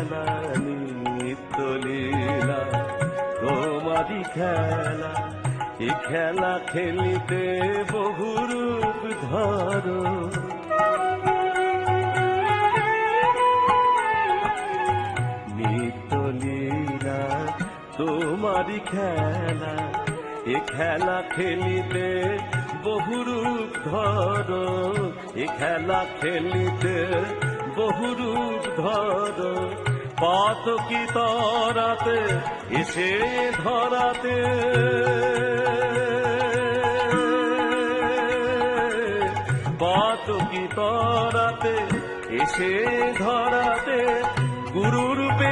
খেলা নিত্য লীলা তোমারই খেলা, এ খেলা খেলিতে বহু রূপ ধরো। নিত্য লীলা তোমারই খেলা, এ খেলা খেলিতে বহু রূপ ধরো, এ খেলা খেলিতে বহু রূপ ধরো। পাতকি তরাতে এসে ধরাতে, পাতকি তরাতে এসে ধরাতে, গুরু রূপে